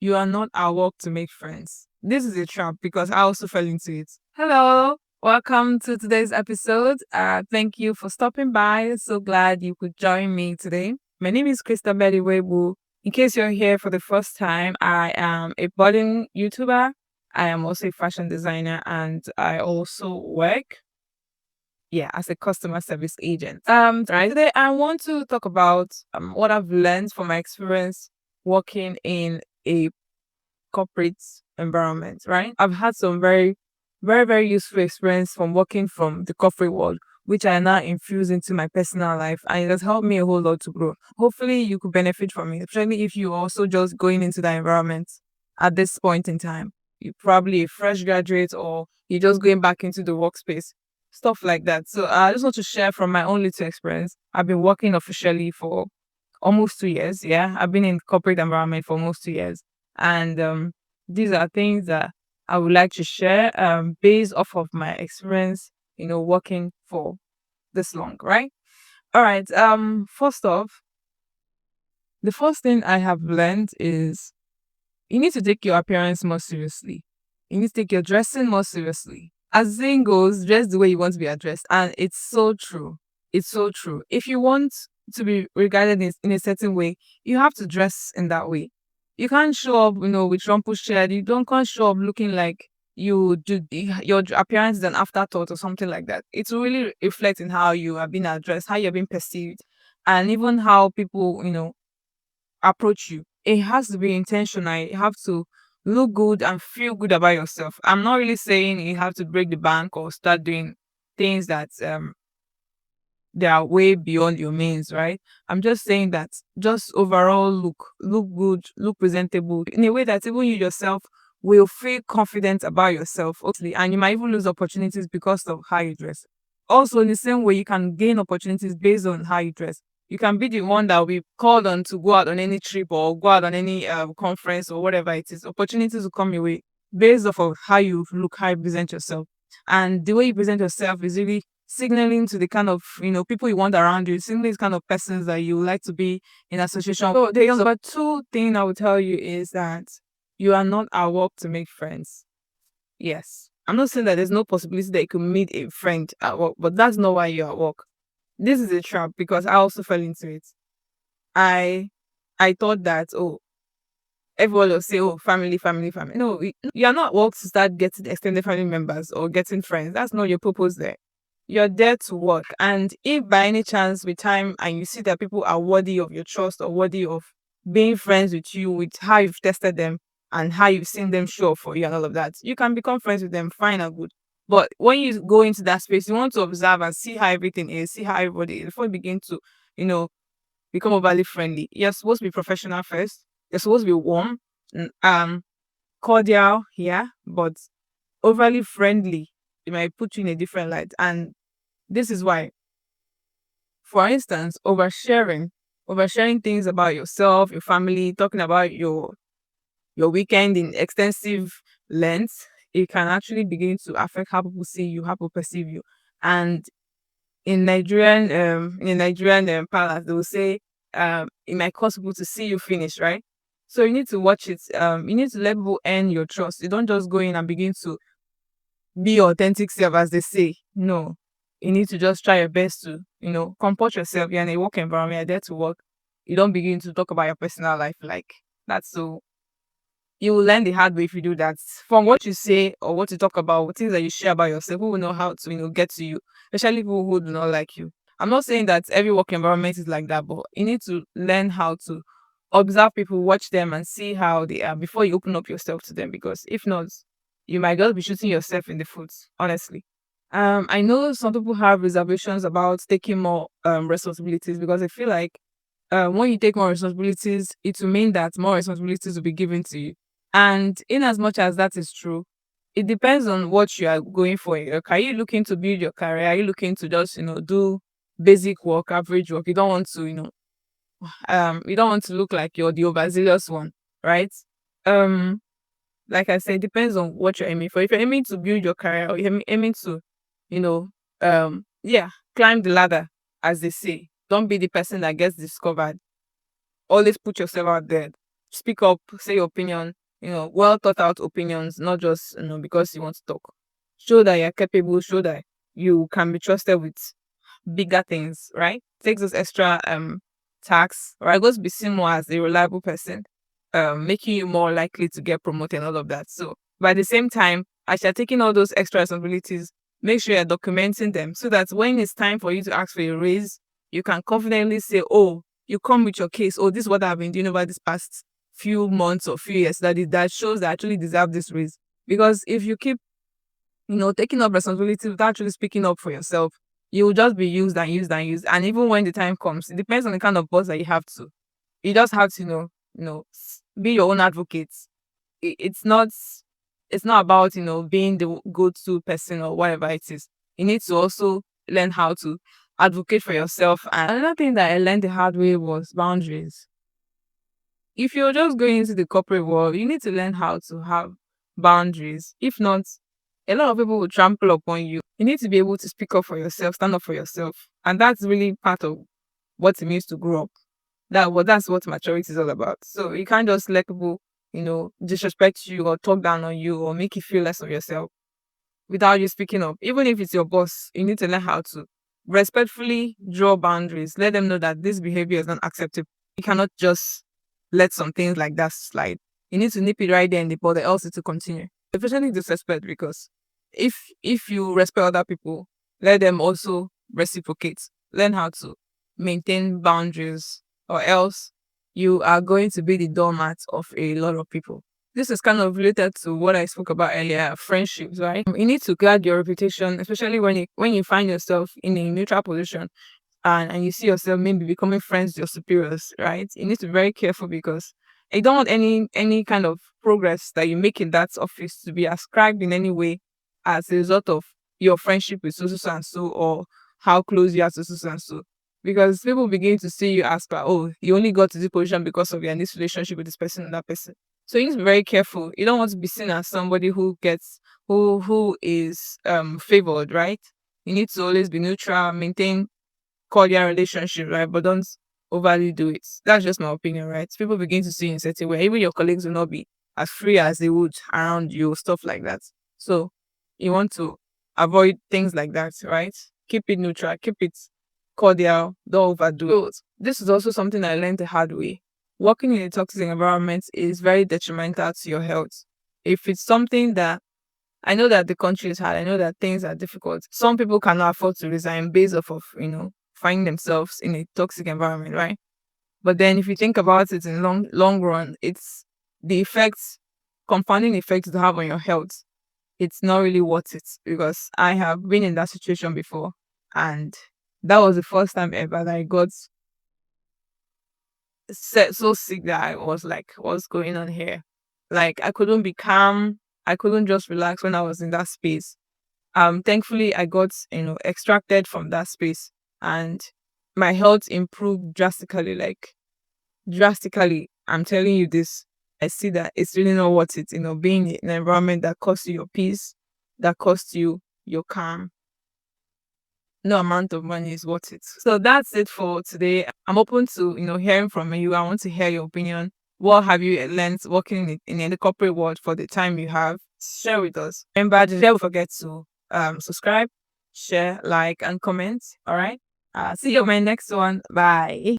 You are not at work to make friends. This is a trap because I also fell into it. Hello, welcome to today's episode. Thank you for stopping by. So glad you could join me today. My name is Krista Webu. In case you're here for the first time, I am a budding YouTuber. I am also a fashion designer and I also work as a customer service agent. Right today I want to talk about what I've learned from my experience working in a corporate environment, right? I've had some very useful experience from working from the corporate world, which I now infuse into my personal life, and it has helped me a whole lot to grow. Hopefully, you could benefit from it, especially if you're also just going into the environment at this point in time. You're probably a fresh graduate or you're just going back into the workspace, stuff like that. So I just want to share from my own little experience. I've been working officially for almost 2 years. Yeah, I've been in corporate environment for almost 2 years, and these are things that I would like to share based off of my experience, working for this long, right? All right. First off, the first thing I have learned is you need to take your appearance more seriously. You need to take your dressing more seriously. As the saying goes, dress the way you want to be addressed. And it's so true. It's so true. If you want to be regarded in a certain way, you have to dress in that way. You can't show up, with rumpled shirt. You don't can't show up looking like your appearance is an afterthought or something like that. It will really reflect in how you are being addressed, how you're being perceived, and even how people, approach you. It has to be intentional. You have to look good and feel good about yourself. I'm not really saying you have to break the bank or start doing things that they are way beyond your means, right? I'm just saying that just overall look good, look presentable in a way that even you yourself will feel confident about yourself, obviously, and you might even lose opportunities because of how you dress. Also, in the same way, you can gain opportunities based on how you dress. You can be the one that will be called on to go out on any trip or go out on any conference or whatever it is. Opportunities will come your way based off of how you look, how you present yourself. And the way you present yourself is really signaling to the kind of people you want around you, signaling the kind of persons that you would like to be in association. So the number two thing I would tell you is that you are not at work to make friends. Yes. I'm not saying that there's no possibility that you could meet a friend at work, but that's not why you're at work. This is a trap because I also fell into it. I I thought that, oh, everyone will say, oh, family, family, family. No, you're not at work to start getting extended family members or getting friends. That's not your purpose there. You're there to work. And if by any chance with time and you see that people are worthy of your trust or worthy of being friends with you, with how you've tested them and how you've seen them show up for you and all of that, you can become friends with them, fine and good. But when you go into that space, you want to observe and see how everything is, see how everybody is before you begin to, you know, become overly friendly. You're supposed to be professional first. You're supposed to be warm, cordial, yeah, but overly friendly, it might put you in a different light. And this is why, for instance, oversharing things about yourself, your family, talking about your weekend in extensive lengths, it can actually begin to affect how people see you, how people perceive you. And in Nigerian palace, they will say it might cause people to see you finish, right? So you need to watch it. You need to let people earn your trust. You don't just go in and begin to be your authentic self, as they say. No, you need to just try your best to, comport yourself. You're in a work environment, you're there to work. You don't begin to talk about your personal life like that. So you will learn the hard way if you do that. From what you say or what you talk about, things that you share about yourself, who will know how to, get to you, especially people who do not like you. I'm not saying that every work environment is like that, but you need to learn how to observe people, watch them, and see how they are before you open up yourself to them. Because if not, you might just be shooting yourself in the foot, honestly. I know some people have reservations about taking more responsibilities because I feel like when you take more responsibilities, it will mean that more responsibilities will be given to you. And in as much as that is true, it depends on what you are going for. Like, are you looking to build your career? Are you looking to just, do basic work, average work? You don't want to, you don't want to look like you're the overzealous one, right? Um, like I said, it depends on what you're aiming for. If you're aiming to build your career or you're aiming to, you know, climb the ladder, as they say, don't be the person that gets discovered. Always put yourself out there. speak up, say your opinion, well thought out opinions, not just because you want to talk. Show that you're capable, show that you can be trusted with bigger things, right? Takes those extra tax, right? Goes to be seen more as a reliable person, making you more likely to get promoted and all of that. So, but at the same time, as you're taking all those extra responsibilities, make sure you're documenting them so that when it's time for you to ask for a raise, you can confidently say, "Oh, you come with your case. Oh, this is what I've been doing over this past few months or few years. That shows that I actually deserve this raise." Because if you keep taking up responsibility without actually speaking up for yourself, you will just be used and used and used. And even when the time comes, it depends on the kind of boss that you have to. You just have to, be your own advocate. It's not about, being the go-to person or whatever it is. You need to also learn how to advocate for yourself. And another thing that I learned the hard way was boundaries. If you're just going into the corporate world, you need to learn how to have boundaries. If not, a lot of people will trample upon you. You need to be able to speak up for yourself, stand up for yourself. And that's really part of what it means to grow up. That's what maturity is all about. So you can't just let people, disrespect you or talk down on you or make you feel less of yourself without you speaking up. Even if it's your boss, you need to learn how to respectfully draw boundaries. Let them know that this behavior is not acceptable. You cannot just let some things like that slide. You need to nip it right there in the bud, else it will continue. Especially disrespect, because if you respect other people, let them also reciprocate. Learn how to maintain boundaries, or else you are going to be the doormat of a lot of people. This is kind of related to what I spoke about earlier, friendships, right? You need to guard your reputation, especially when you find yourself in a neutral position, and you see yourself maybe becoming friends with your superiors, right? You need to be very careful, because you don't want any kind of progress that you make in that office to be ascribed in any way as a result of your friendship with so and so, or how close you are to so and so. Because people begin to see you as, oh, you only got to this position because of your this relationship with this person and that person. So you need to be very careful. You don't want to be seen as somebody who is favored, right? You need to always be neutral, maintain cordial relationship, right? But don't overly do it. That's just my opinion, right? People begin to see you in a certain way. Even your colleagues will not be as free as they would around you, stuff like that. So you want to avoid things like that, right? Keep it neutral, keep it cordial, don't overdo it. This is also something I learned the hard way. Working in a toxic environment is very detrimental to your health. If it's something that I know that the country is hard. I know that things are difficult. Some people cannot afford to resign based off of, finding themselves in a toxic environment, right? But then if you think about it in long run, it's the effects, compounding effects to have on your health. It's not really worth it, because I have been in that situation before, and that was the first time ever that I got so sick that I was like, what's going on here? Like I couldn't be calm. I couldn't just relax when I was in that space. Thankfully I got extracted from that space, and my health improved drastically, like drastically. I'm telling you this. I see that it's really not worth it, being in an environment that costs you your peace, that costs you your calm. No amount of money is worth it. So that's it for today. I'm open to hearing from you. I want to hear your opinion. What have you learned working in the corporate world for the time you have? Share with us. Remember, don't forget to subscribe, share, like, and comment. All right. See you on my next one. Bye.